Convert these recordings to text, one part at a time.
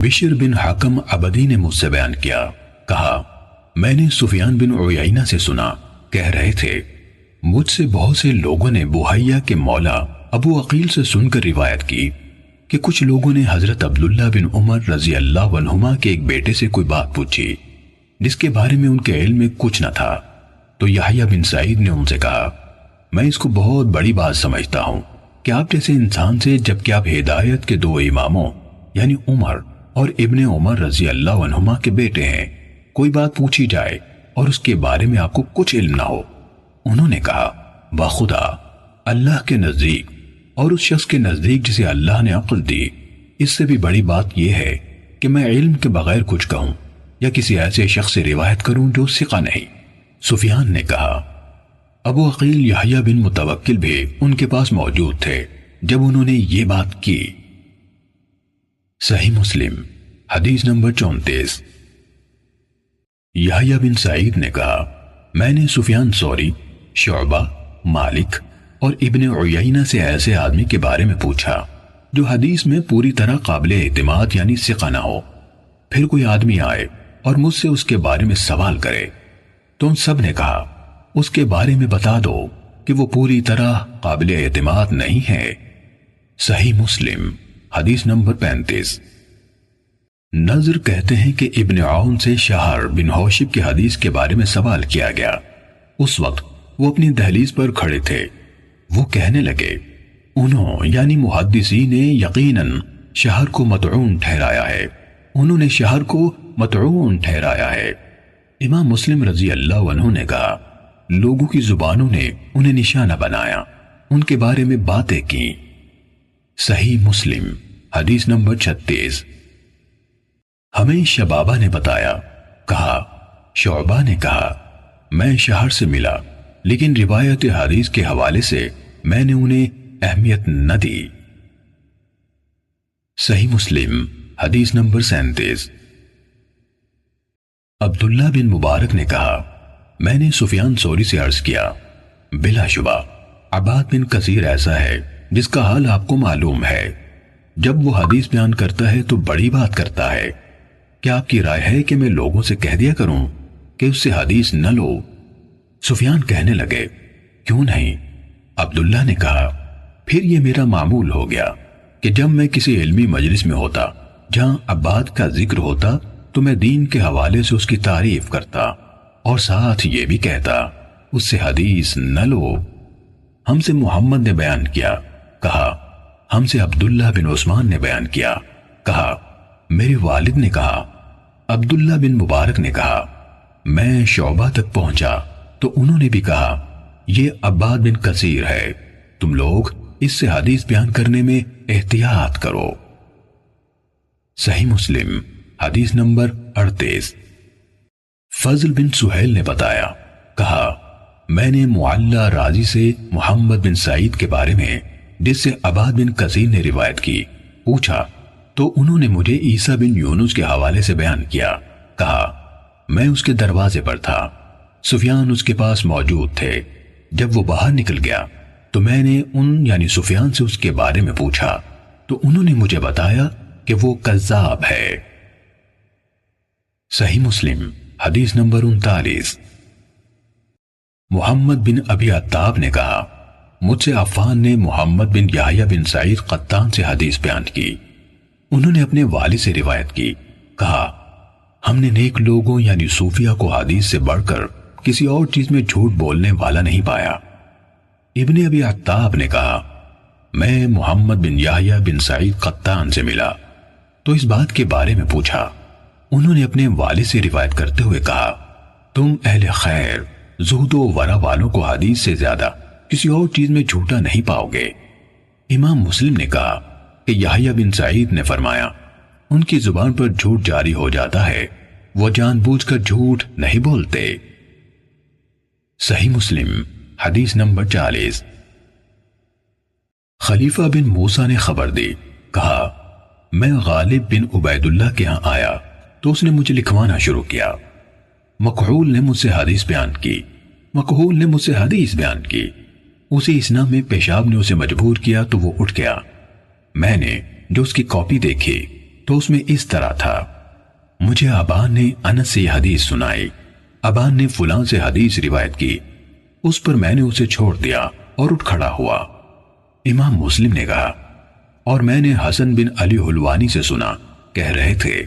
بشر بن حکم عبدی نے مجھ سے بیان کیا، کہا میں نے سفیان بن عیینہ سے سنا، کہہ رہے تھے مجھ سے بہت سے لوگوں نے بحیہ کے مولا ابو عقیل سے سن کر روایت کی کہ کچھ لوگوں نے حضرت عبداللہ بن عمر رضی اللہ عنہما کے ایک بیٹے سے کوئی بات پوچھی جس کے بارے میں ان کے علم میں کچھ نہ تھا، تو یحییٰ بن سعید نے ان سے کہا میں اس کو بہت بڑی بات سمجھتا ہوں کہ آپ جیسے انسان سے جبکہ آپ ہدایت کے دو اماموں یعنی عمر اور ابن عمر رضی اللہ عنہما کے بیٹے ہیں، کوئی بات پوچھی جائے اور اس کے بارے میں آپ کو کچھ علم نہ ہو۔ انہوں نے کہا بخدا اللہ کے نزدیک اور اس شخص کے نزدیک جسے اللہ نے عقل دی، اس سے بھی بڑی بات یہ ہے کہ میں علم کے بغیر کچھ کہوں یا کسی ایسے شخص سے روایت کروں جو ثقہ نہیں۔ سفیان نے کہا ابو عقیل یحییٰ بن متوکل بھی ان کے پاس موجود تھے جب انہوں نے یہ بات کی۔ صحیح مسلم حدیث نمبر 34۔ یحییٰ بن سعید نے کہا میں نے سفیان ثوری، شعبہ، مالک اور ابن عیینہ سے ایسے آدمی کے بارے میں پوچھا جو حدیث میں پوری طرح قابل اعتماد یعنی ثقہ نہ ہو۔ پھر کوئی آدمی آئے اور مجھ سے اس کے بارے میں سوال کرے تو ان سب نے کہا اس کے بارے میں بتا دو کہ وہ پوری طرح قابل اعتماد نہیں ہے۔ صحیح مسلم حدیث نمبر 35۔ نظر کہتے ہیں کہ ابن عون سے شہر بن حوشب کی حدیث کے بارے میں سوال کیا گیا۔ اس وقت وہ اپنی دہلیز پر کھڑے تھے۔ وہ کہنے لگے انہوں یعنی محدثین نے یقیناً شہر کو مطعون ٹھہرایا ہے، انہوں نے شہر کو مطعون ٹھہرایا ہے۔ امام مسلم رضی اللہ عنہ نے کہا لوگوں کی زبانوں نے انہیں نشانہ بنایا، ان کے بارے میں باتیں کی۔ صحیح مسلم حدیث نمبر 36۔ ہمیں شبابہ نے بتایا، کہا شعبہ نے کہا میں شہر سے ملا لیکن روایت حدیث کے حوالے سے میں نے انہیں اہمیت نہ دی۔ صحیح مسلم حدیث نمبر 37۔ عبداللہ بن مبارک نے کہا میں نے سفیان ثوری سے عرض کیا بلا شبہ عباد بن کثیر ایسا ہے جس کا حال آپ کو معلوم ہے، جب وہ حدیث بیان کرتا ہے تو بڑی بات کرتا ہے، کیا آپ کی رائے ہے کہ میں لوگوں سے کہہ دیا کروں کہ اس سے حدیث نہ لو؟ سفیان کہنے لگے کیوں نہیں؟ عبداللہ نے کہا پھر یہ میرا معمول ہو گیا کہ جب میں کسی علمی مجلس میں ہوتا جہاں عباد کا ذکر ہوتا تو میں دین کے حوالے سے اس کی تعریف کرتا اور ساتھ یہ بھی کہتا اس سے حدیث نہ لو۔ ہم سے محمد نے بیان کیا، کہا ہم سے عبداللہ بن عثمان نے بیان کیا، کہا میرے والد نے کہا۔ عبداللہ بن مبارک نے کہا میں شعبہ تک پہنچا تو انہوں نے بھی کہا یہ عباد بن کثیر ہے، تم لوگ اس سے حدیث بیان کرنے میں احتیاط کرو۔ صحیح مسلم حدیث نمبر 38۔ فضل بن سہیل نے بتایا، کہا میں نے معلّہ رازی سے محمد بن سعید کے بارے میں جس سے عباد بن کثیر نے روایت کی پوچھا تو انہوں نے مجھے عیسیٰ بن یونس کے حوالے سے بیان کیا، کہا میں اس کے دروازے پر تھا، سفیان اس کے پاس موجود تھے، جب وہ باہر نکل گیا تو میں نے ان یعنی سفیان سے اس کے بارے میں پوچھا تو انہوں نے مجھے بتایا کہ وہ کذاب ہے۔ صحیح مسلم حدیث نمبر 39۔ محمد بن ابی عتاب نے کہا مجھ سے عفان نے محمد بن یحییٰ بن سعید قطان سے حدیث بیان کی، انہوں نے اپنے والد سے روایت کی، کہا ہم نے نیک لوگوں یعنی صوفیہ کو حدیث سے بڑھ کر کسی اور چیز میں جھوٹ بولنے والا نہیں پایا۔ ابن ابی عتاب نے کہا میں محمد بن یحییٰ بن سعید قطان سے ملا تو اس بات کے بارے میں پوچھا، انہوں نے اپنے والد سے روایت کرتے ہوئے کہا تم اہل خیر زہد و ورع والوں کو حدیث سے زیادہ کسی اور چیز میں جھوٹا نہیں پاؤ گے۔ امام مسلم نے کہا کہ یحییٰ بن سعید نے فرمایا ان کی زبان پر جھوٹ جاری ہو جاتا ہے، وہ جان بوجھ کر جھوٹ نہیں بولتے۔ صحیح مسلم حدیث نمبر 40۔ خلیفہ بن موسیٰ نے خبر دی، کہا میں غالب بن عبید اللہ کے ہاں آیا تو اس نے مجھے لکھوانا شروع کیا، مکحول نے مجھ سے حدیث بیان کی، مکحول نے مجھ سے حدیث بیان کی، اسی اسنا میں پیشاب نے اسے مجبور کیا تو وہ اٹھ گیا، میں نے جو اس کی کاپی دیکھی تو اس میں اس طرح تھا: مجھے ابان نے انس سے یہ حدیث سنائی، ابان نے فلاں سے حدیث روایت کی، اس پر میں نے اسے چھوڑ دیا اور اٹھ کھڑا ہوا۔ امام مسلم نے کہا: اور میں نے حسن بن علی حلوانی سے سنا، کہہ رہے تھے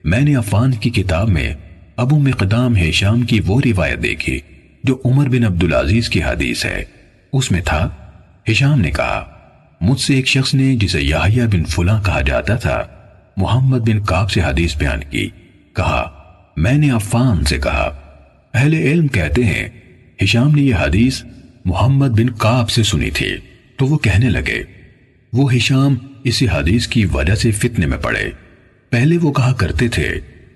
میں نے عفان کی کتاب میں ابو مقدام ہشام کی وہ روایت دیکھی جو عمر بن عبدالعزیز کی حدیث ہے۔ اس میں تھا: ہشام نے کہا مجھ سے ایک شخص نے جسے یحییٰ بن فلاں کہا جاتا تھا محمد بن کعب سے حدیث بیان کی، کہا میں نے عفان سے کہا۔ اہل علم کہتے ہیں ہشام نے یہ حدیث محمد بن کعب سے سنی تھی، تو وہ کہنے لگے وہ ہشام اسی حدیث کی وجہ سے فتنے میں پڑے۔ پہلے وہ کہا کرتے تھے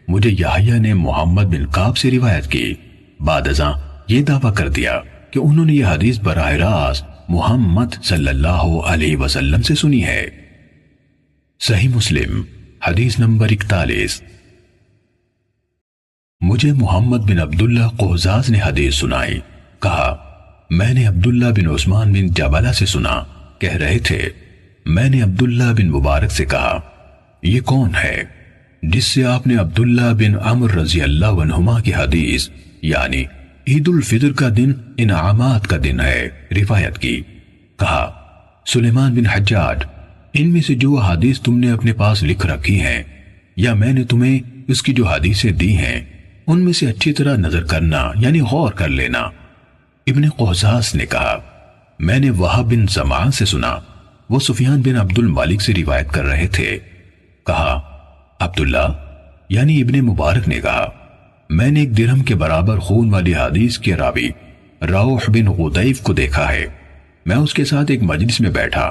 مجھے یحییٰ نے محمد بن کعب سے روایت کی، بعد ازاں یہ دعویٰ کر دیا کہ انہوں نے یہ حدیث براہ راست محمد صلی اللہ علیہ وسلم سے سنی ہے۔ صحیح مسلم حدیث نمبر 41۔ مجھے محمد بن عبداللہ قہزاز نے حدیث سنائی، کہا میں نے عبداللہ بن عثمان بن جبلہ سے سنا، کہہ رہے تھے میں نے عبداللہ بن مبارک سے کہا یہ کون ہے جس سے آپ نے عبداللہ بن عمر رضی اللہ عنہما کی حدیث یعنی عید الفطر کا دن انعامات کا دن ہے روایت کی؟ کہا سلیمان بن حجاج، ان میں سے جو حدیث تم نے اپنے پاس لکھ رکھی ہیں یا میں نے تمہیں اس کی جو حدیثیں دی ہیں ان میں سے اچھی طرح نظر کرنا یعنی غور کر لینا۔ ابن قہزاز نے کہا میں نے وہب بن زمان سے سنا، وہ سفیان بن عبد الملک سے روایت کر رہے تھے، کہا عبداللہ یعنی ابن مبارک نے کہا میں نے ایک درہم کے برابر خون والی حدیث کے راوی روح بن غدیف کو دیکھا ہے، میں اس کے ساتھ ایک مجلس میں بیٹھا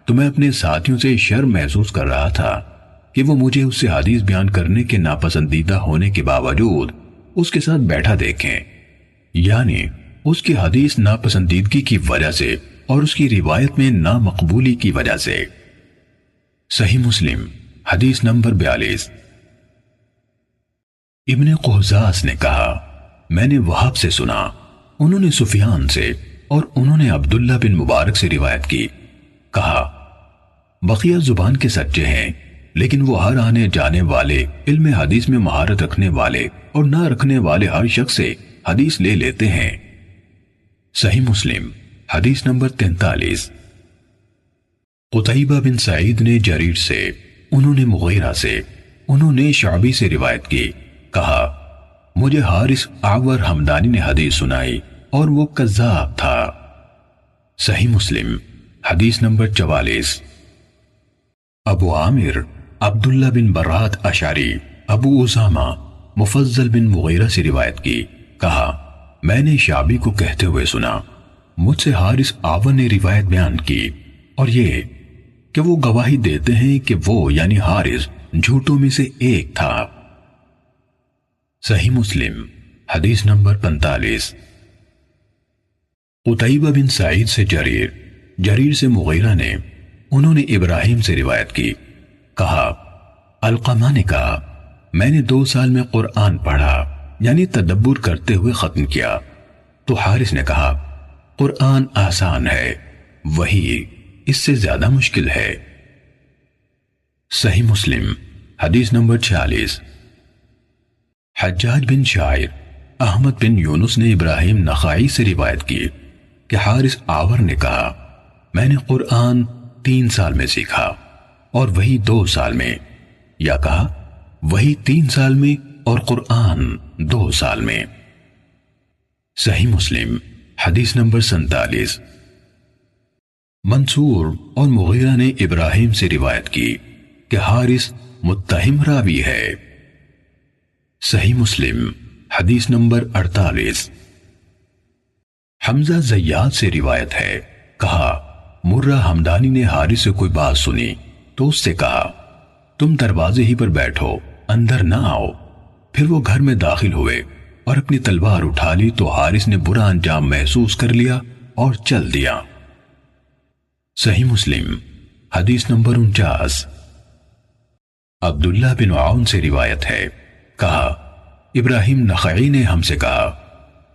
تو میں اپنے ساتھیوں سے شرم محسوس کر رہا تھا کہ وہ مجھے اس سے حدیث بیان کرنے کے ناپسندیدہ ہونے کے باوجود اس کے ساتھ بیٹھا دیکھیں، یعنی اس کی حدیث ناپسندیدگی کی وجہ سے اور اس کی روایت میں نامقبولی کی وجہ سے۔ صحیح مسلم حدیث نمبر 42۔ ابن قہزاز نے کہا میں نے وہب سے سنا، انہوں نے سفیان سے اور انہوں نے عبداللہ بن مبارک سے روایت کی، کہا بقیہ زبان کے سچے ہیں لیکن وہ ہر آنے جانے والے علم حدیث میں مہارت رکھنے والے اور نہ رکھنے والے ہر شخص سے حدیث لے لیتے ہیں۔ صحیح مسلم حدیث نمبر 43۔ قتیبہ بن سعید نے جریر سے، انہوں نے مغیرہ سے، انہوں نے شعبی سے روایت کی، کہا مجھے حارث اعور حمدانی نے حدیث سنائی اور وہ کذاب تھا۔ صحیح مسلم حدیث نمبر 44۔ ابو عامر عبداللہ بن برات اشعری ابو اسامہ مفضل بن مغیرہ سے روایت کی، کہا میں نے شعبی کو کہتے ہوئے سنا مجھ سے حارث اعور نے روایت بیان کی اور یہ کہ وہ گواہی دیتے ہیں کہ وہ یعنی حارث جھوٹوں میں سے ایک تھا۔ صحیح مسلم حدیث نمبر 45۔ قتیبہ بن سعید سے جریر، جریر سے مغیرہ نے، انہوں نے ابراہیم سے روایت کی، کہا علقمہ نے کہا میں نے 2 سال میں قرآن پڑھا یعنی تدبر کرتے ہوئے ختم کیا، تو حارث نے کہا قرآن آسان ہے، وہی اس سے زیادہ مشکل ہے۔ صحیح مسلم حدیث نمبر 46۔ حجاج بن شاعر احمد بن یونس نے ابراہیم نخائی سے روایت کی کہ حارث اعور نے کہا میں نے قرآن 3 سال میں سیکھا اور وہی 2 سال میں، یا کہا وہی 3 سال میں اور قرآن 2 سال میں۔ صحیح مسلم حدیث نمبر 47۔ منصور اور مغیرہ نے ابراہیم سے روایت کی کہ حارث متہم راوی ہے۔ صحیح مسلم حدیث نمبر 48۔ حمزہ زیاد سے روایت ہے، کہا مرہ حمدانی نے حارث سے کوئی بات سنی تو اس سے کہا تم دروازے ہی پر بیٹھو، اندر نہ آؤ۔ پھر وہ گھر میں داخل ہوئے اور اپنی تلوار اٹھا لی تو حارث نے برا انجام محسوس کر لیا اور چل دیا۔ صحیح مسلم حدیث نمبر 49۔ عبداللہ بن عون سے روایت ہے، کہا ابراہیم نخعی نے ہم سے کہا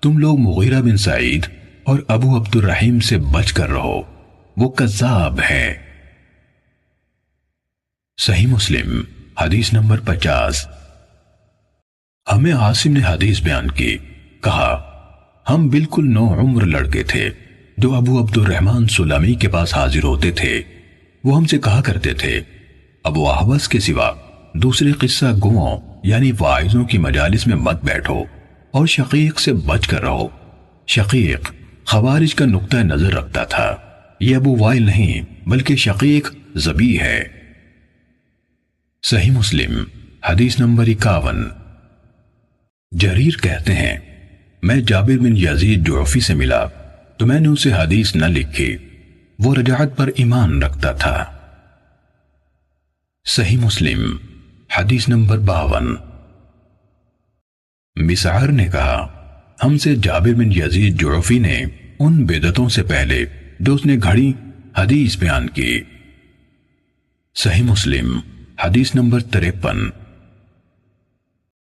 تم لوگ مغیرہ بن سعید اور ابو عبد الرحیم سے بچ کر رہو، وہ کذاب ہیں۔ صحیح مسلم حدیث نمبر 50۔ ہمیں عاصم نے حدیث بیان کی، کہا ہم بالکل نو عمر لڑکے تھے جو ابو عبد الرحمن سلمی کے پاس حاضر ہوتے تھے۔ وہ ہم سے کہا کرتے تھے ابو احوص کے سوا دوسرے قصہ گوؤں یعنی واعظوں کی مجالس میں مت بیٹھو اور شقیق سے بچ کر رہو۔ شقیق خوارج کا نقطہ نظر رکھتا تھا، یہ ابو وائل نہیں بلکہ شقیق ذبیح ہے۔ صحیح مسلم حدیث نمبر 51۔ جریر کہتے ہیں میں جابر بن یزید جعفی سے ملا تو میں نے اسے حدیث نہ لکھی، وہ رجعت پر ایمان رکھتا تھا۔ صحیح مسلم حدیث نمبر 52۔ مسعر نے کہا ہم سے جابر بن یزید جعفی نے ان بدعتوں سے پہلے جو اس نے گھڑی حدیث بیان کی۔ صحیح مسلم حدیث نمبر 53۔